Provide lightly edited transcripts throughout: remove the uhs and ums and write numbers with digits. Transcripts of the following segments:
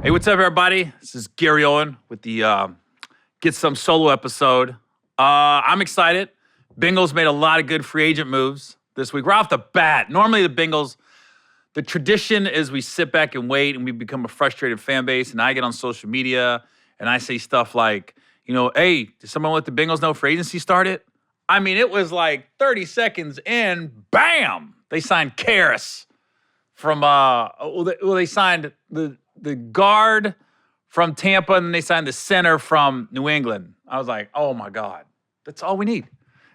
Hey, what's up, everybody? This is Gary Owen with the Get Some solo episode. I'm excited. Bengals made a lot of good free agent moves this week. Right off the bat, normally the Bengals, the tradition is we sit back and wait and we become a frustrated fan base. And I get on social media and I say stuff like, hey, did someone let the Bengals know free agency started? I mean, it was like 30 seconds in, bam, they signed Karras from, they signed the guard from Tampa, and then they signed the center from New England. I was like, oh my God, that's all we need.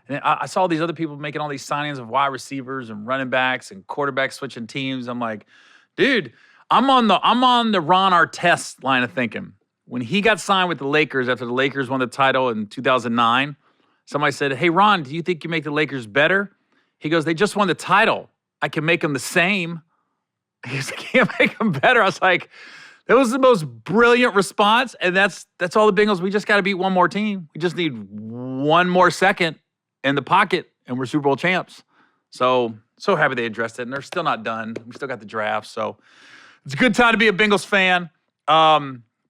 And I saw these other people making all these signings of wide receivers and running backs and quarterbacks switching teams. I'm like, dude, I'm on the Ron Artest line of thinking. When he got signed with the Lakers after the Lakers won the title in 2009, somebody said, hey, Ron, do you think you make the Lakers better? He goes, they just won the title. I can make them the same. He goes, I can't make them better. I was like, that was the most brilliant response. And that's all the Bengals. We just got to beat one more team. We just need one more second in the pocket, and we're Super Bowl champs. So happy they addressed it. And they're still not done. We still got the draft. So it's a good time to be a Bengals fan.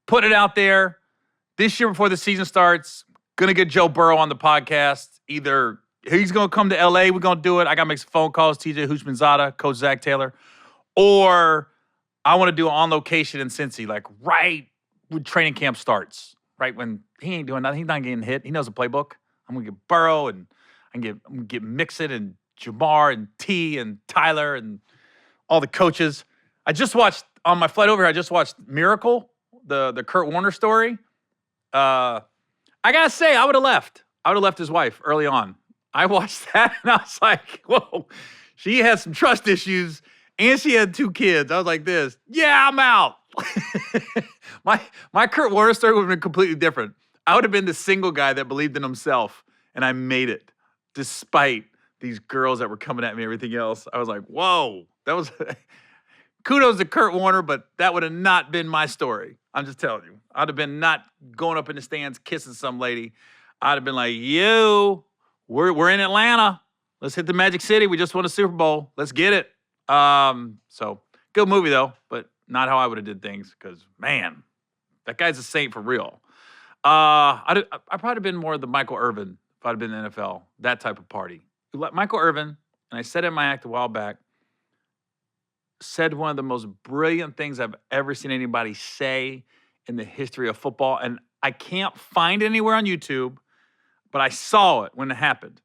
Put it out there. This year before the season starts, going to get Joe Burrow on the podcast. Either he's going to come to L.A., we're going to do it. I got to make some phone calls, TJ Houshmandzadeh, Coach Zach Taylor. Or I want to do it on location in Cincy, like right when training camp starts, right when he ain't doing nothing. He's not getting hit. He knows the playbook. I'm going to get Burrow, and I'm going to get Mixon and Jamar and T and Tyler and all the coaches. I just watched, on my flight over here, I just watched Miracle, the Kurt Warner story. I got to say, I would have left. I would have left his wife early on. I watched that, and I was like, whoa, she has some trust issues. And she had 2 kids. I was like this. Yeah, I'm out. my Kurt Warner story would have been completely different. I would have been the single guy that believed in himself, and I made it despite these girls that were coming at me and everything else. I was like, whoa. That was kudos to Kurt Warner, but that would have not been my story. I'm just telling you. I'd have been not going up in the stands kissing some lady. I'd have been like, we're in Atlanta. Let's hit the Magic City. We just won a Super Bowl. Let's get it. So good movie though, but not how I would have did things, because man, that guy's a saint for real. I'd probably been more the Michael Irvin if I'd been in the NFL, that type of party. Michael Irvin, and I said in my act a while back, said one of the most brilliant things I've ever seen anybody say in the history of football. And I can't find it anywhere on YouTube, but I saw it when it happened.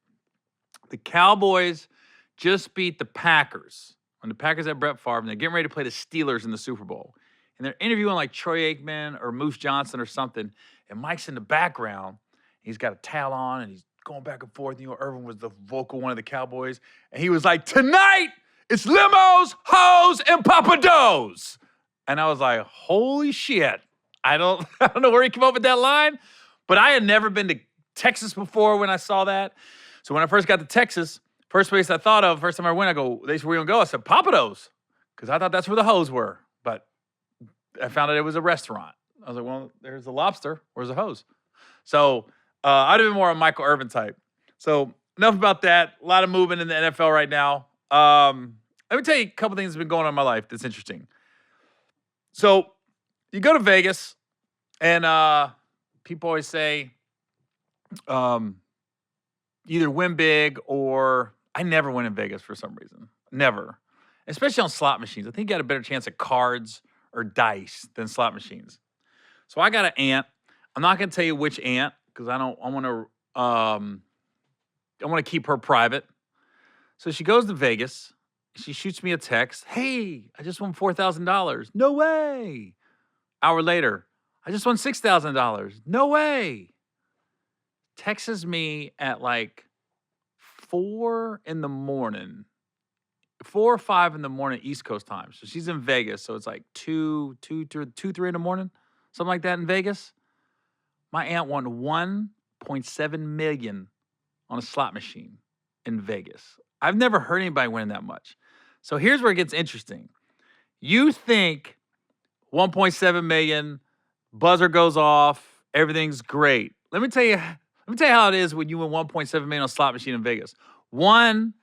The Cowboys just beat the Packers. When the Packers had Brett Favre, and they're getting ready to play the Steelers in the Super Bowl. And they're interviewing like Troy Aikman or Moose Johnson or something. And Mike's in the background. He's got a towel on, and he's going back and forth. Irvin was the vocal one of the Cowboys. And he was like, tonight, it's limos, hoes, and papados. And I was like, holy shit. I don't know where he came up with that line. But I had never been to Texas before when I saw that. So when I first got to Texas, first place I thought of, first time I went, I go, they said, where you going to go? I said, Papados, because I thought that's where the hoes were. But I found out it was a restaurant. I was like, well, there's the lobster. Where's the hose? So I'd have been more a Michael Irvin type. So enough about that. A lot of movement in the NFL right now. Let me tell you a couple things that have been going on in my life that's interesting. So you go to Vegas, and people always say either win big or... I never win in Vegas for some reason. Never. Especially on slot machines. I think you got a better chance at cards or dice than slot machines. So I got an aunt. I'm not going to tell you which aunt, because I want to keep her private. So she goes to Vegas. She shoots me a text. Hey, I just won $4,000. No way. Hour later, I just won $6,000. No way. Texts me at like 4 or 5 in the morning East Coast time. So she's in Vegas. So it's like 3 in the morning, something like that in Vegas. My aunt won $1.7 million on a slot machine in Vegas. I've never heard anybody win that much. So here's where it gets interesting. You think 1.7 million, buzzer goes off, everything's great. Let me tell you how it is when you win 1.7 million on a slot machine in Vegas. One,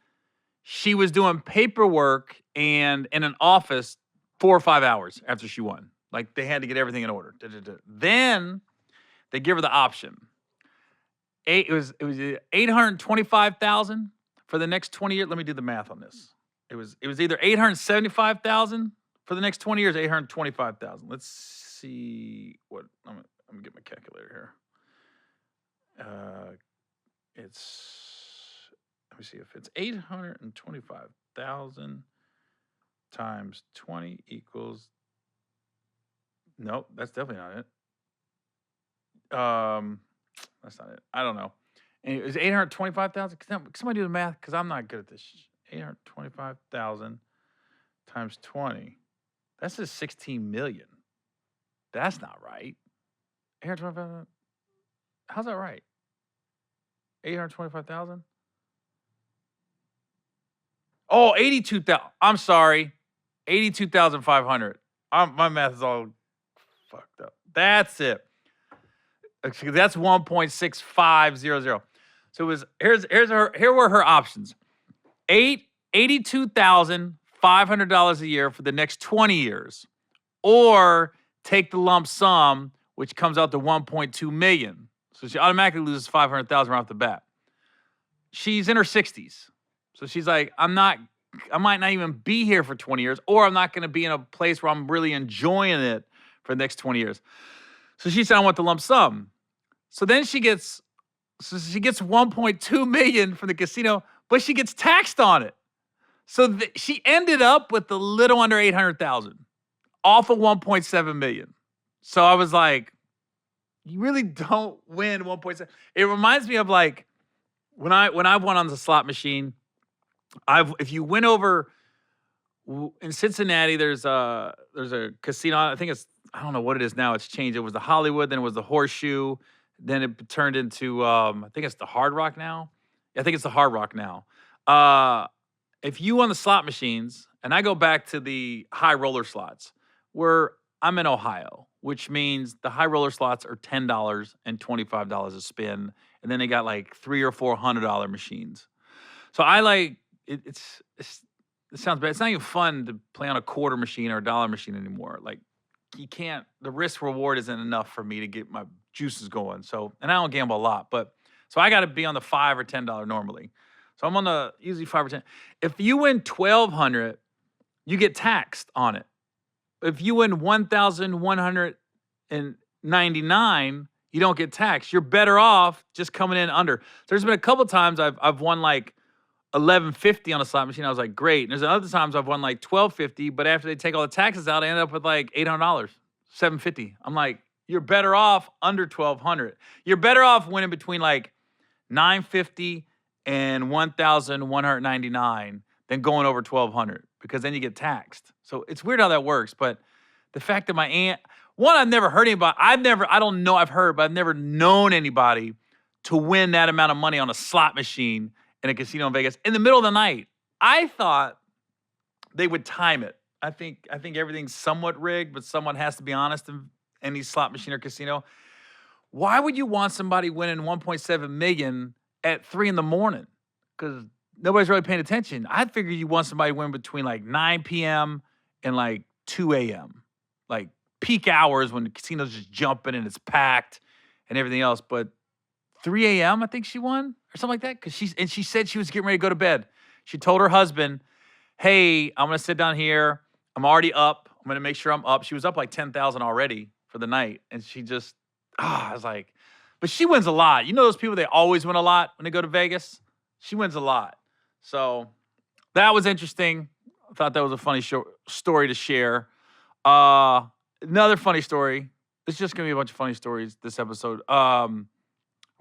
she was doing paperwork and in an office 4 or 5 hours after she won. Like they had to get everything in order. Then they give her the option. It was 825,000 for the next 20 years. Let me do the math on this. It was either 875,000 for the next 20 years, 825,000. Let's see what I'm gonna get my calculator here. Let me see if it's 825,000 times 20 equals. Nope, that's definitely not it. That's not it. I don't know. And it was 825,000. Somebody do the math because I'm not good at this. 825,000 times 20. That's just 16 million. That's not right. 825,000. How's that right? 825,000? Oh, 82,000. I'm sorry. 82,500. My math is all fucked up. That's it. That's 1.6500. So it was here were her options. $82,500 a year for the next 20 years, or take the lump sum, which comes out to 1.2 million. So she automatically loses 500,000 right off the bat. She's in her 60s. So she's like, I might not even be here for 20 years, or I'm not going to be in a place where I'm really enjoying it for the next 20 years. So she said, I want the lump sum. So then she gets 1.2 million from the casino, but she gets taxed on it. So she ended up with a little under 800,000 off of 1.7 million. So I was like, you really don't win 1.7. It reminds me of like when I went on the slot machine. If you win over in Cincinnati, there's a casino. I don't know what it is now. It's changed. It was the Hollywood, then it was the Horseshoe, then it turned into I think it's the Hard Rock now. I think it's the Hard Rock now. If you won the slot machines, and I go back to the high roller slots, where I'm in Ohio, which means the high roller slots are $10 and $25 a spin, and then they got like $300 or $400 machines. So I like it sounds bad. It's not even fun to play on a quarter machine or a dollar machine anymore. Like you can't. The risk reward isn't enough for me to get my juices going. So, and I don't gamble a lot, but so I got to be on the $5 or $10 normally. So I'm on the usually 5 or 10. If you win 1,200, you get taxed on it. If you win 1,199, you don't get taxed. You're better off just coming in under. There's been a couple times I've won like 1,150 on a slot machine. I was like, great. And there's other times I've won like 1,250, but after they take all the taxes out, I ended up with like $800, $750. I'm like, you're better off under 1,200. You're better off winning between like 950 and 1,199 than going over 1,200 because then you get taxed. So it's weird how that works. But the fact that my aunt, one, I've never heard anybody. I've never known anybody to win that amount of money on a slot machine in a casino in Vegas in the middle of the night. I thought they would time it. I think everything's somewhat rigged, but someone has to be honest in any slot machine or casino. Why would you want somebody winning 1.7 million at 3 a.m? Because nobody's really paying attention. I'd figure you want somebody to win between like 9 p.m. and like 2 a.m. Like peak hours when the casino's just jumping and it's packed and everything else. But 3 a.m. I think she won or something like that. Because she said she was getting ready to go to bed. She told her husband, hey, I'm going to sit down here. I'm already up. I'm going to make sure I'm up. She was up like 10,000 already for the night. And she just, I was like, but she wins a lot. You know those people, they always win a lot when they go to Vegas? She wins a lot. So that was interesting. I thought that was a funny story to share. Another funny story. It's just going to be a bunch of funny stories this episode. I'm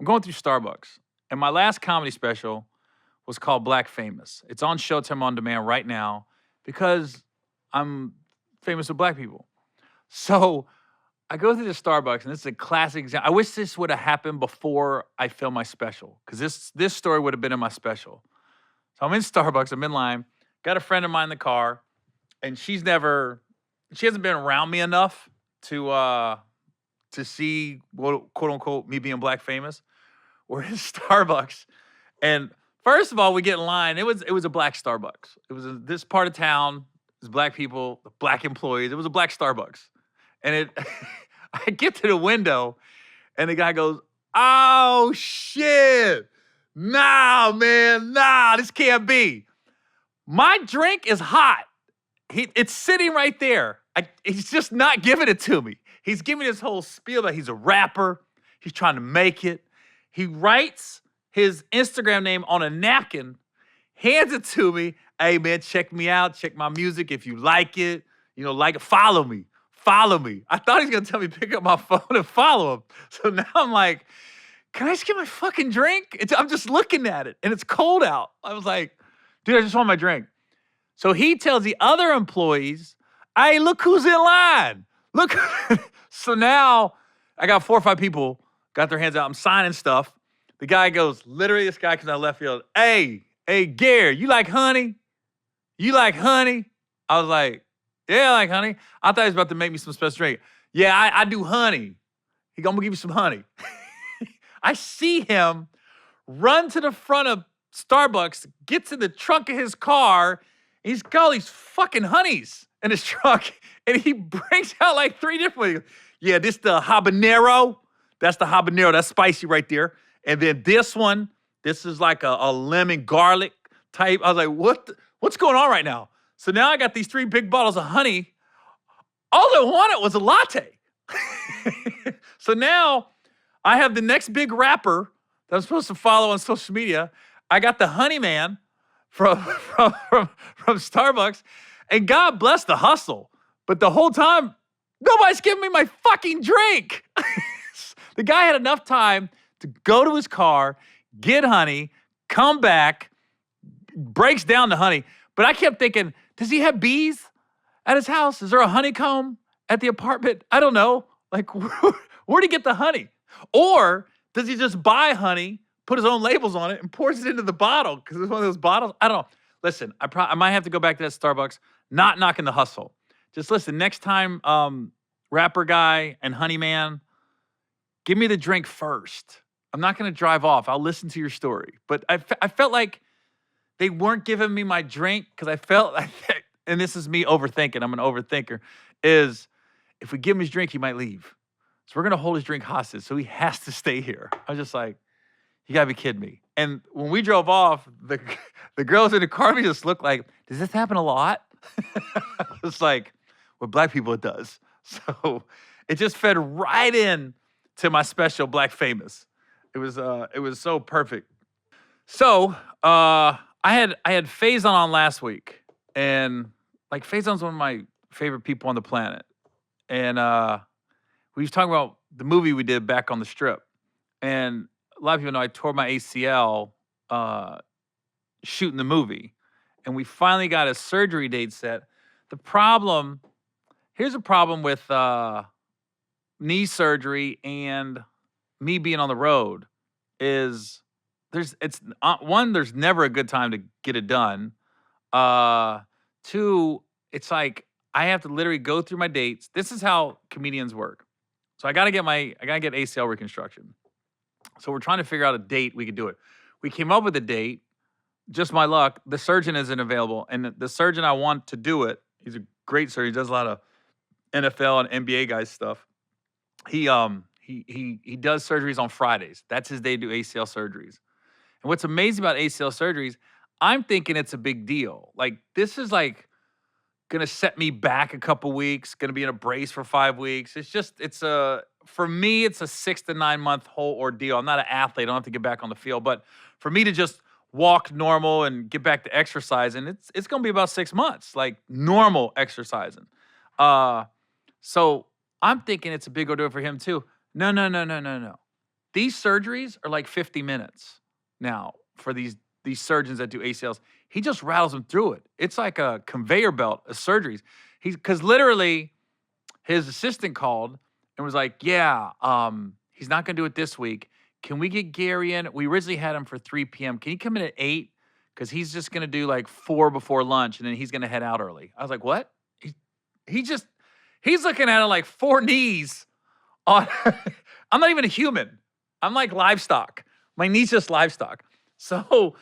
going through Starbucks. And my last comedy special was called Black Famous. It's on Showtime On Demand right now because I'm famous with black people. So I go through the Starbucks, and this is a classic example. I wish this would have happened before I filmed my special because this story would have been in my special. So I'm in Starbucks. I'm in line. Got a friend of mine in the car, and she hasn't been around me enough to see what, quote unquote, me being black famous. We're in Starbucks, and first of all, we get in line. It was a black Starbucks. It was in this part of town. It was black people, black employees. It was a black Starbucks. And I get to the window, and the guy goes, "Oh shit! Nah, man, nah, this can't be. My drink is hot. It's sitting right there. He's just not giving it to me. He's giving me this whole spiel that he's a rapper. He's trying to make it. He writes his Instagram name on a napkin, hands it to me. Hey, man, check me out. Check my music. If you like it, like it, follow me. Follow me. I thought he was going to tell me to pick up my phone and follow him. So now I'm like, can I just get my fucking drink? I'm just looking at it, and it's cold out. I was like, dude, I just want my drink. So he tells the other employees, hey, look who's in line. Look. So now I got 4 or 5 people got their hands out. I'm signing stuff. The guy goes, literally, this guy comes out of left field. Hey, Gary, you like honey? You like honey? I was like, yeah, I like honey. I thought he was about to make me some special drink. Yeah, I do honey. He gonna give you some honey. I see him run to the front of Starbucks, gets in the trunk of his car, and he's got all these fucking honeys in his trunk, and he brings out like 3 different ones. Yeah, this the habanero. That's the habanero. That's spicy right there. And then this one, this is like a lemon garlic type. I was like, what's going on right now? So now I got these 3 big bottles of honey. All I wanted was a latte. So now I have the next big rapper that I'm supposed to follow on social media. I got the honey man from Starbucks, and God bless the hustle. But the whole time, nobody's giving me my fucking drink. The guy had enough time to go to his car, get honey, come back, breaks down the honey. But I kept thinking, does he have bees at his house? Is there a honeycomb at the apartment? I don't know. Like, where'd he get the honey? Or does he just buy honey, put his own labels on it, and pours it into the bottle? Because it's one of those bottles. I don't know. Listen, I might have to go back to that Starbucks. Not knocking the hustle. Just listen, next time, rapper guy and honey man, give me the drink first. I'm not going to drive off. I'll listen to your story. But I felt like they weren't giving me my drink because I felt like, and this is me overthinking, I'm an overthinker, is if we give him his drink, he might leave. So we're going to hold his drink hostage, so he has to stay here. I was just like, you got to be kidding me. And when we drove off, the girls in the car just looked like, does this happen a lot? It's like, with black people, it does. So it just fed right in to my special Black Famous. It was so perfect. So I had Faison on last week, and like Faison's one of my favorite people on the planet. And we was talking about the movie we did back on the Strip. And a lot of people know I tore my ACL shooting the movie. And we finally got a surgery date set. Here's a problem with knee surgery and me being on the road is there's never a good time to get it done. 2, it's like I have to literally go through my dates. This is how comedians work. So I gotta get ACL reconstruction. So we're trying to figure out a date we could do it. We came up with a date. Just my luck, the surgeon isn't available. And the surgeon I want to do it, he's a great surgeon. He does a lot of NFL and NBA guys stuff. He does surgeries on Fridays. That's his day to do ACL surgeries. And what's amazing about ACL surgeries, I'm thinking it's a big deal. Like, this is like gonna set me back a couple weeks, gonna be in a brace for 5 weeks. For me, it's a 6 to 9 month whole ordeal. I'm not an athlete, I don't have to get back on the field. But for me to just walk normal and get back to exercising, it's gonna be about 6 months, like normal exercising. So I'm thinking it's a big ordeal for him too. No. These surgeries are like 50 minutes now for these surgeons that do ACLs. He just rattles them through it. It's like a conveyor belt of surgeries. Because literally his assistant called and was like, yeah, he's not gonna do it this week. Can we get Gary in? We originally had him for 3 p.m. Can he come in at 8? Because he's just gonna do like 4 before lunch and then he's gonna head out early. I was like, what? He's looking at it like 4 knees on. I'm not even a human. I'm like livestock. My knee's just livestock. So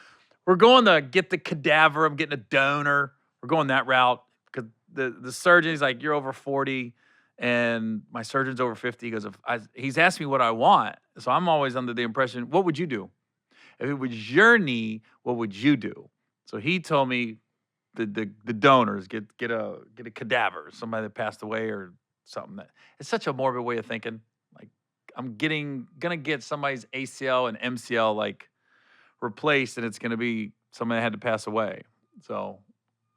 we're going to get the cadaver. I'm getting a donor. We're going that route because the surgeon, he's like, you're over 40. And my surgeon's over 50. He goes, he's asked me what I want. So I'm always under the impression, what would you do? If it was your knee, what would you do? So he told me the donors get a cadaver, somebody that passed away or something. That it's such a morbid way of thinking. Like I'm gonna get somebody's ACL and MCL like replaced, and it's gonna be somebody that had to pass away. So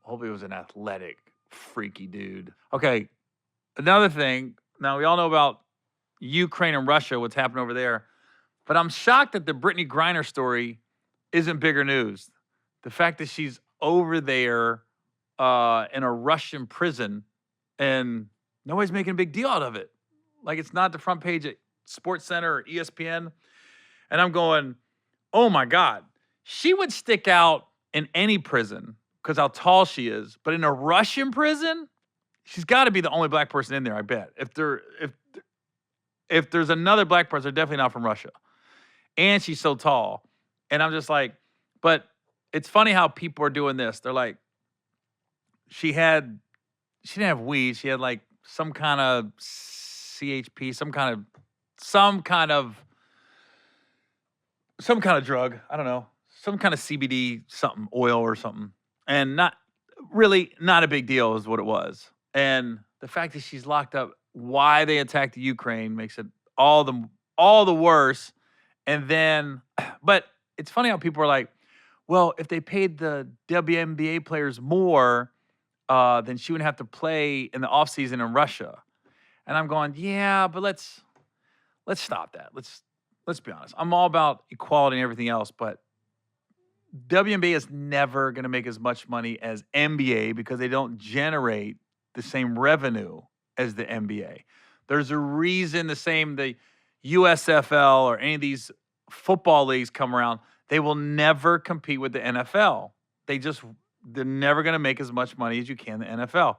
hopefully it was an athletic, freaky dude. Okay, another thing. Now we all know about Ukraine and Russia, what's happened over there. But I'm shocked that the Brittney Griner story isn't bigger news. The fact that she's over there in a Russian prison and nobody's making a big deal out of it. Like it's not the front page at SportsCenter or ESPN. And I'm going, oh my God, she would stick out in any prison because how tall she is. But in a Russian prison, she's got to be the only black person in there, I bet. If there's another black person, they're definitely not from Russia. And she's so tall. And I'm just like, but it's funny how people are doing this. They're like, she didn't have weed. She had like some kind of CHP, some kind of drug. I don't know. Some kind of CBD, something, oil or something. And not a big deal is what it was. And the fact that she's locked up, why they attacked the Ukraine makes it all the worse. And then, but it's funny how people are like, well, if they paid the WNBA players more, then she wouldn't have to play in the offseason in Russia. And I'm going, yeah, but let's stop that. Let's be honest. I'm all about equality and everything else, but WNBA is never going to make as much money as NBA because they don't generate the same revenue as the NBA. There's a reason the USFL or any of these football leagues come around, they will never compete with the NFL. They're never going to make as much money as you can in the NFL.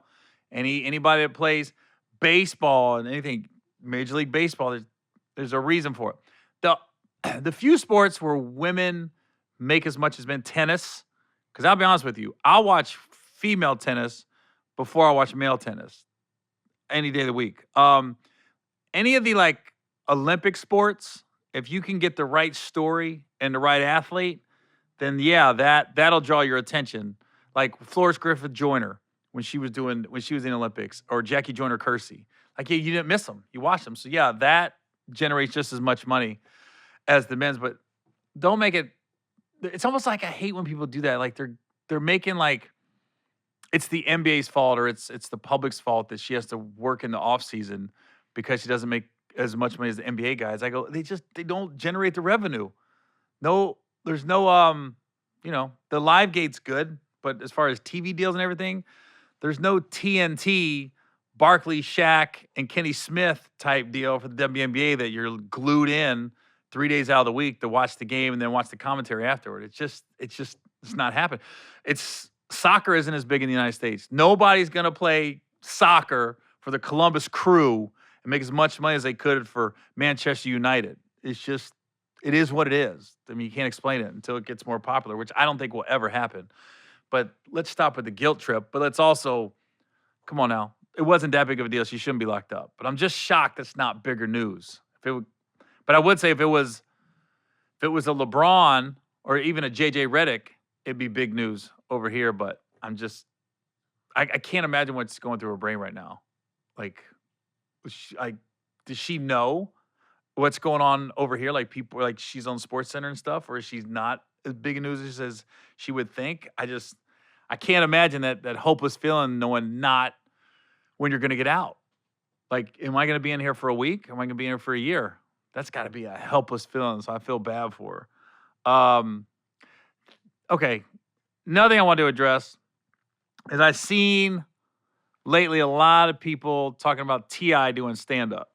Anybody that plays baseball and anything, Major League Baseball, there's a reason for it. The few sports where women make as much as men, tennis, because I'll be honest with you, I'll watch female tennis before I watch male tennis any day of the week. Any of the like Olympic sports, if you can get the right story and the right athlete, then yeah, that'll draw your attention. Like Florence Griffith Joyner when she was in the Olympics, or Jackie Joyner Kersey. Like you didn't miss them, you watched them. So yeah, that generates just as much money as the men's. But don't make it. It's almost like I hate when people do that. Like they're making like it's the NBA's fault or it's the public's fault that she has to work in the off season because she doesn't make as much money as the NBA guys. I go, they don't generate the revenue. No, there's no the live gate's good, but as far as TV deals and everything, there's no TNT, Barkley, Shaq, and Kenny Smith type deal for the WNBA that you're glued in 3 days out of the week to watch the game and then watch the commentary afterward. It's not happening. Soccer isn't as big in the United States. Nobody's going to play soccer for the Columbus Crew and make as much money as they could for Manchester United. It is what it is. I mean, you can't explain it until it gets more popular, which I don't think will ever happen. But let's stop with the guilt trip. But let's also, come on now. It wasn't that big of a deal. She shouldn't be locked up. But I'm just shocked it's not bigger news. But I would say if it was a LeBron or even a JJ Redick, it'd be big news over here. But I can't imagine what's going through her brain right now. Like, does she know what's going on over here? Like people, like she's on SportsCenter and stuff, or is she not as big a news as she would think? I can't imagine that hopeless feeling knowing not when you're going to get out. Like, am I going to be in here for a week? Am I going to be in here for a year? That's got to be a helpless feeling, so I feel bad for her. Okay, another thing I want to address is I've seen lately a lot of people talking about T.I. doing stand-up.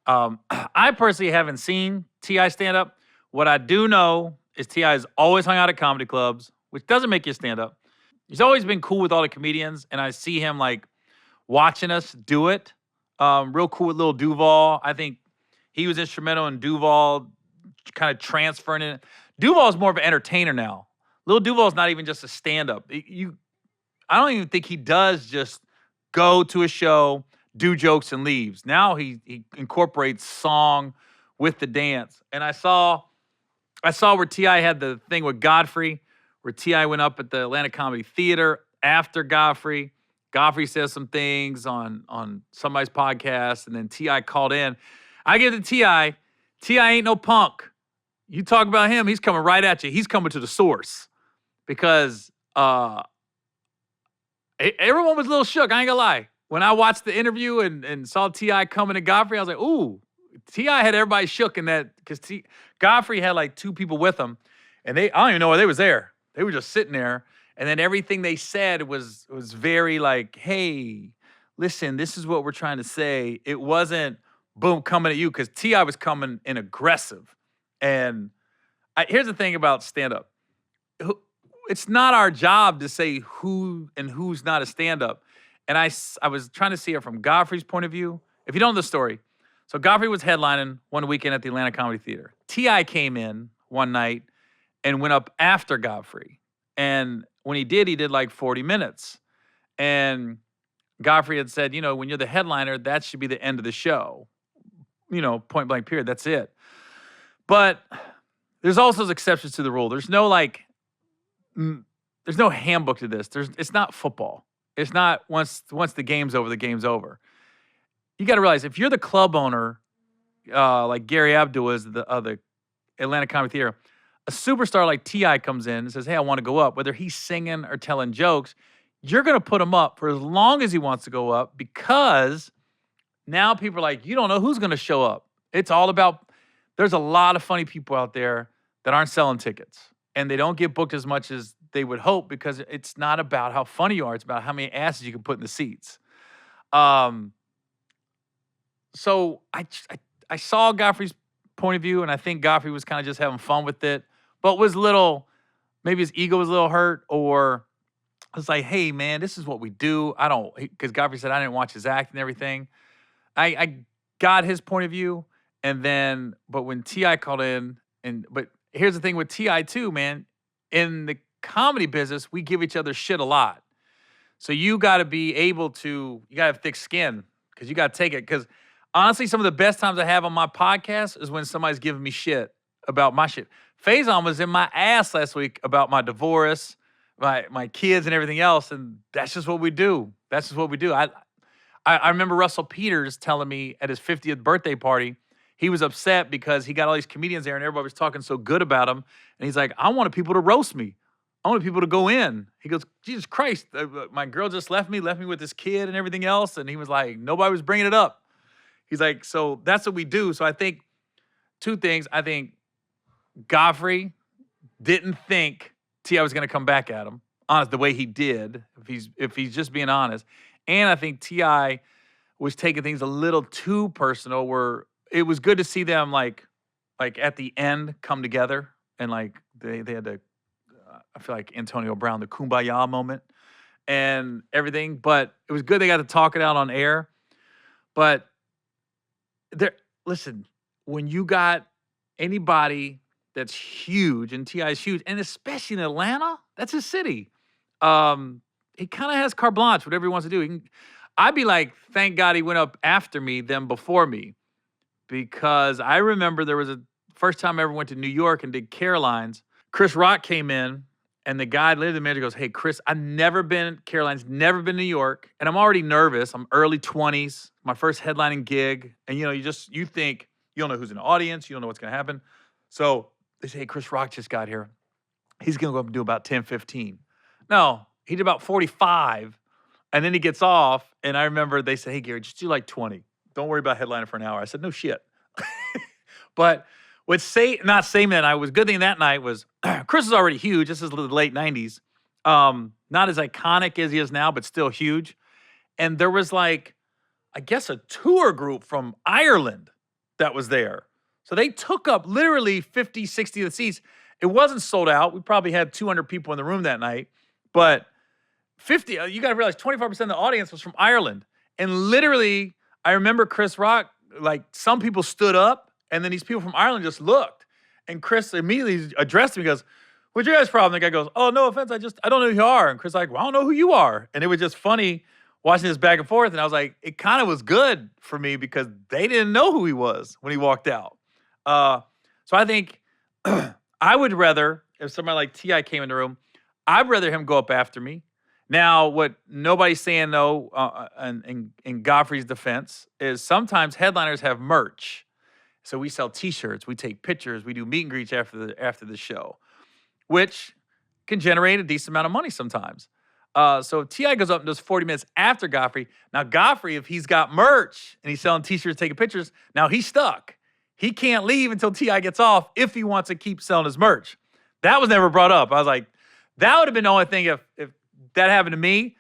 I personally haven't seen T.I. stand-up. What I do know is T.I. has always hung out at comedy clubs, which doesn't make you stand-up. He's always been cool with all the comedians, and I see him, like, watching us do it. Real cool with Lil Duval. I think he was instrumental in Duval kind of transferring it. Duval is more of an entertainer now. Lil Duval is not even just a stand-up. I don't even think he does just go to a show, do jokes and leaves. Now he incorporates song with the dance. And I saw where T.I. had the thing with Godfrey, where T.I. went up at the Atlanta Comedy Theater after Godfrey. Godfrey says some things on somebody's podcast, and then T.I. called in. I give it to T.I. T.I. ain't no punk. You talk about him, he's coming right at you. He's coming to the source. Because everyone was a little shook, I ain't gonna lie. When I watched the interview and saw T.I. coming to Godfrey, I was like, ooh. T.I. had everybody shook in that, because Godfrey had like 2 people with him, and I don't even know why they was there. They were just sitting there, and then everything they said was very like, hey, listen, this is what we're trying to say. It wasn't, boom, coming at you, because T.I. was coming in aggressive. And here's the thing about stand-up. It's not our job to say who and who's not a stand-up. And I was trying to see it from Godfrey's point of view. If you don't know the story, so Godfrey was headlining one weekend at the Atlanta Comedy Theater. T.I. came in one night and went up after Godfrey. And when he did like 40 minutes. And Godfrey had said, when you're the headliner, that should be the end of the show. Point blank period, that's it. But there's also exceptions to the rule. There's no handbook to this. It's not football. It's not once the game's over, the game's over. You got to realize, if you're the club owner, like Gary Abdul is the Atlanta Comedy Theater, a superstar like T.I. comes in and says, hey, I want to go up. Whether he's singing or telling jokes, you're going to put him up for as long as he wants to go up, because now people are like, you don't know who's going to show up. It's all about, there's a lot of funny people out there that aren't selling tickets, and they don't get booked as much as they would hope, because it's not about how funny you are. It's about how many asses you can put in the seats. So I saw Godfrey's point of view, and I think Godfrey was kind of just having fun with it, but was maybe his ego was a little hurt, or I was like, hey, man, this is what we do. Because Godfrey said I didn't watch his act and everything. I got his point of view, but when T.I. called in, but here's the thing with T.I. too, man. In the comedy business, we give each other shit a lot. So you got to be able to, you got to have thick skin, because you got to take it. Because honestly, some of the best times I have on my podcast is when somebody's giving me shit about my shit. Faison was in my ass last week about my divorce, my kids and everything else, and that's just what we do. That's just what we do. I remember Russell Peters telling me at his 50th birthday party, he was upset because he got all these comedians there and everybody was talking so good about him. And he's like, I wanted people to roast me. I wanted people to go in. He goes, Jesus Christ, my girl just left me with this kid and everything else. And he was like, nobody was bringing it up. He's like, so that's what we do. So I think 2 things. I think Godfrey didn't think T.I. was going to come back at him, honest, the way he did, if he's just being honest. And I think T.I. was taking things a little too personal, where it was good to see them like at the end come together, and like they had the I feel like Antonio Brown, the kumbaya moment and everything. But it was good they got to talk it out on air. But listen, when you got anybody that's huge, and T.I. is huge, and especially in Atlanta, that's his city. He kind of has carte blanche, whatever he wants to do. I'd be like, thank God he went up after me than before me. Because I remember there was a first time I ever went to New York and did Caroline's. Chris Rock came in, and the guy, the manager, goes, hey, Chris, I've never been Caroline's, never been to New York, and I'm already nervous. I'm early 20s, my first headlining gig, and you think you don't know who's in the audience, you don't know what's going to happen. So they say, hey, Chris Rock just got here. He's going to go up and do about 10, 15. No, he did about 45, and then he gets off, and I remember they said, hey, Gary, just do like 20. Don't worry about headlining for an hour. I said, no shit. But not saying that I was good thing that night was Chris is already huge. This is the late 90s. Not as iconic as he is now, but still huge. And there was like, I guess, a tour group from Ireland that was there. So they took up literally 50, 60 of the seats. It wasn't sold out. We probably had 200 people in the room that night. But 50, you got to realize 25% of the audience was from Ireland. And literally, I remember Chris Rock, like some people stood up, and then these people from Ireland just looked. And Chris immediately addressed him. He goes, what's your guys' problem? The guy goes, oh, no offense, I don't know who you are. And Chris like, well, I don't know who you are. And it was just funny watching this back and forth, and I was like, it kind of was good for me because they didn't know who he was when he walked out. So I think I would rather, if somebody like T.I. came in the room, I'd rather him go up after me. Now, what nobody's saying, though, in Godfrey's defense, is sometimes headliners have merch. So we sell T-shirts, we take pictures, we do meet and greets after the show, which can generate a decent amount of money sometimes. So if T.I. goes up and does 40 minutes after Godfrey, now Godfrey, if he's got merch and he's selling T-shirts, taking pictures, now he's stuck. He can't leave until T.I. gets off if he wants to keep selling his merch. That was never brought up. I was like, that would have been the only thing if that happened to me.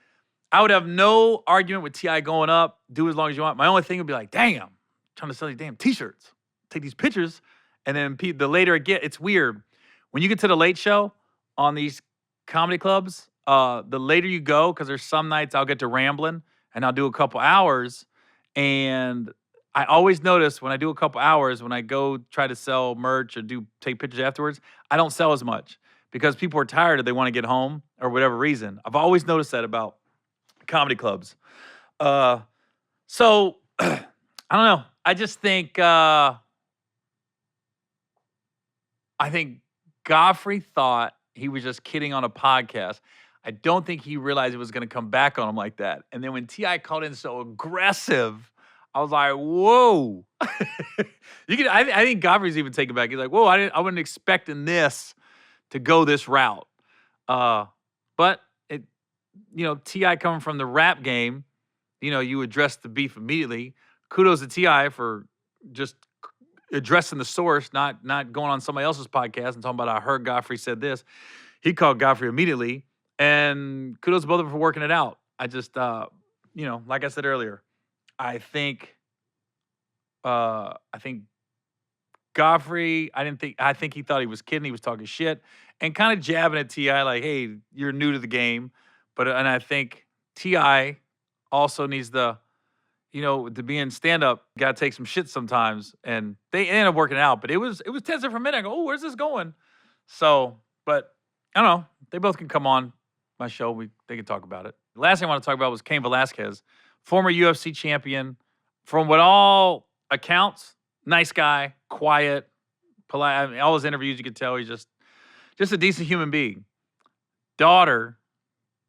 I would have no argument with T.I. going up, do as long as you want. My only thing would be like, damn, I'm trying to sell these damn T-shirts, take these pictures, and then the later it gets, it's weird. When you get to the late show on these comedy clubs, the later you go, because there's some nights I'll get to rambling and I'll do a couple hours, and I always notice when I do a couple hours, when I go try to sell merch or take pictures afterwards, I don't sell as much because people are tired or they want to get home or whatever reason. I've always noticed that about comedy clubs. So I don't know. I just think I think Godfrey thought he was just kidding on a podcast. I don't think he realized it was going to come back on him like that. And then when T.I. called in so aggressive, I was like, whoa. I think Godfrey's even taken back. He's like, whoa, I wasn't expecting this to go this route. But T.I. coming from the rap game, you address the beef immediately. Kudos to T.I. for just addressing the source, not going on somebody else's podcast and talking about, I heard Godfrey said this. He called Godfrey immediately. And kudos to both of them for working it out. I just, like I said earlier, I think Godfrey, I think he thought he was kidding. He was talking shit and kind of jabbing at T.I. like, hey, you're new to the game. And I think T.I. also needs to be in stand-up, got to take some shit sometimes. And they ended up working it out. But it was tense for a minute. I go, oh, where's this going? So, but I don't know. They both can come on my show. They can talk about it. The last thing I want to talk about was Cain Velasquez, former UFC champion. From what all accounts, nice guy, quiet, polite. I mean, all his interviews, you could tell he's just a decent human being. Daughter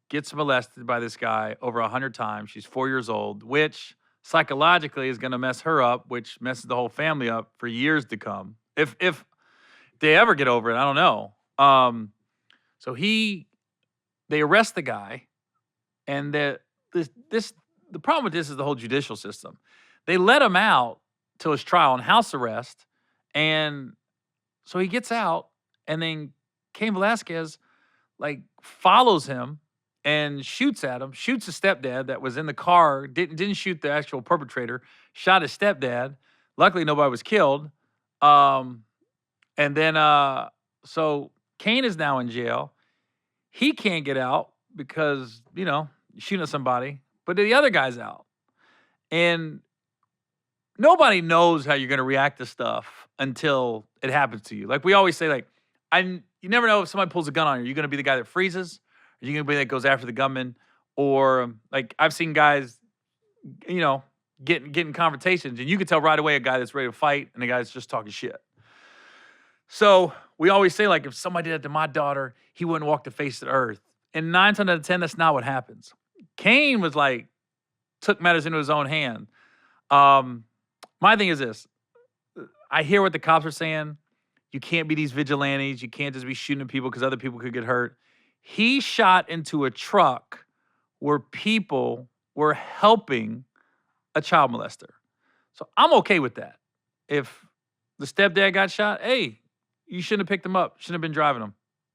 gets molested by this guy over 100 times. She's 4 years old, which psychologically is going to mess her up, which messes the whole family up for years to come. If they ever get over it, I don't know. So they arrest the guy, and the problem with this is the whole judicial system. They let him out till his trial on house arrest, and so he gets out, and then Cain Velasquez follows him and shoots at him, shoots his stepdad that was in the car, didn't shoot the actual perpetrator, shot his stepdad. Luckily, nobody was killed. And then so Cain is now in jail. He can't get out because, shooting at somebody, but the other guy's out. And nobody knows how you're going to react to stuff until it happens to you. Like we always say, you never know if somebody pulls a gun on you. Are you going to be the guy that freezes? Are you going to be that goes after the gunman? Or I've seen guys, getting confrontations, and you can tell right away a guy that's ready to fight and a guy that's just talking shit. So we always say, if somebody did that to my daughter, he wouldn't walk the face of the earth. And 9 times out of 10, that's not what happens. Cain was took matters into his own hand. My thing is this. I hear what the cops are saying. You can't be these vigilantes. You can't just be shooting at people because other people could get hurt. He shot into a truck where people were helping a child molester. So I'm okay with that. If the stepdad got shot, hey, you shouldn't have picked him up. Shouldn't have been driving him.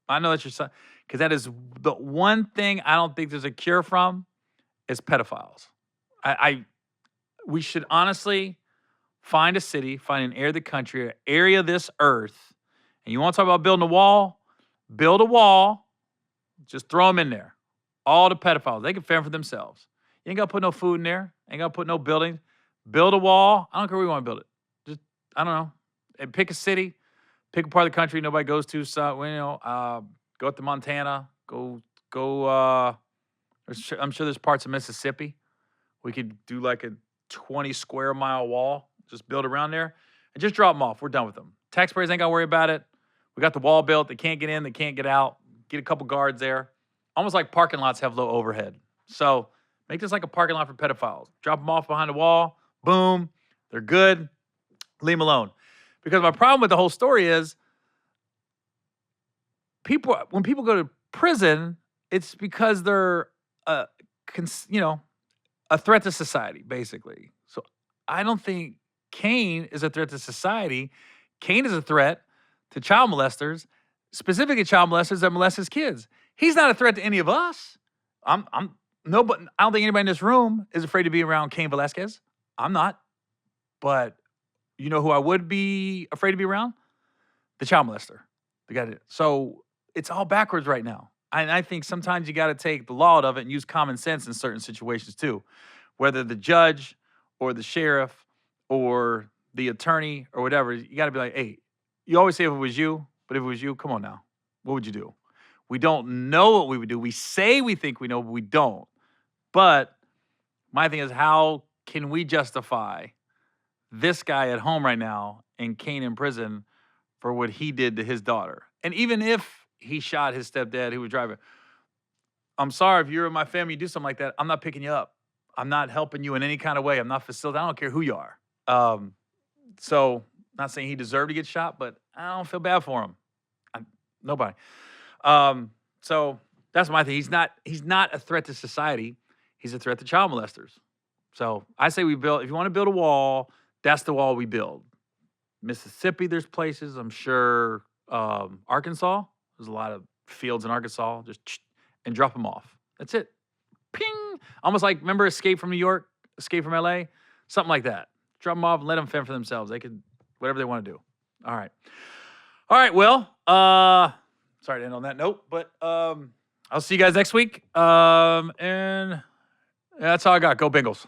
I know that's your son. Because that is the one thing I don't think there's a cure from is pedophiles. We should honestly find a city, find an area of the country, an area of this earth, and you want to talk about building a wall? Build a wall. Just throw them in there. All the pedophiles. They can fend for themselves. You ain't got to put no food in there. Ain't got to put no buildings. Build a wall. I don't care where you want to build it. Just, I don't know. And pick a city. Pick a part of the country nobody goes to. So, go up to Montana. Go. I'm sure there's parts of Mississippi. We could do like a 20 square mile wall, just build around there and just drop them off. We're done with them. Taxpayers ain't got to worry about it. We got the wall built. They can't get in. They can't get out. Get a couple guards there. Almost like parking lots have low overhead. So make this like a parking lot for pedophiles. Drop them off behind the wall. Boom. They're good. Leave them alone. Because my problem with the whole story is when people go to prison, it's because they're, a threat to society, basically. So I don't think Cain is a threat to society. Cain is a threat to child molesters, specifically child molesters that molest his kids. He's not a threat to any of us. I don't think anybody in this room is afraid to be around Cain Velasquez. I'm not. But you know who I would be afraid to be around? The child molester. So it's all backwards right now. And I think sometimes you got to take the law out of it and use common sense in certain situations too. Whether the judge or the sheriff or the attorney or whatever, you got to be like, hey, you always say if it was you, but if it was you, come on now. What would you do? We don't know what we would do. We say we think we know, but we don't. But my thing is, how can we justify this guy at home right now and Cain in prison for what he did to his daughter? And even if he shot his stepdad who was driving, I'm sorry if you're in my family, you do something like that, I'm not picking you up. I'm not helping you in any kind of way. I'm not facilitating. I don't care who you are. So not saying he deserved to get shot, but I don't feel bad for him. Nobody. So that's my thing. He's not a threat to society. He's a threat to child molesters. So I say if you want to build a wall, that's the wall we build. Mississippi, there's places, I'm sure. Arkansas, there's a lot of fields in Arkansas, and drop them off. That's it. Ping. Almost like, remember Escape from New York, Escape from LA? Something like that. Drop them off and let them fend for themselves. They can, whatever they want to do. All right. Well, sorry to end on that note, but I'll see you guys next week. And that's all I got. Go Bengals.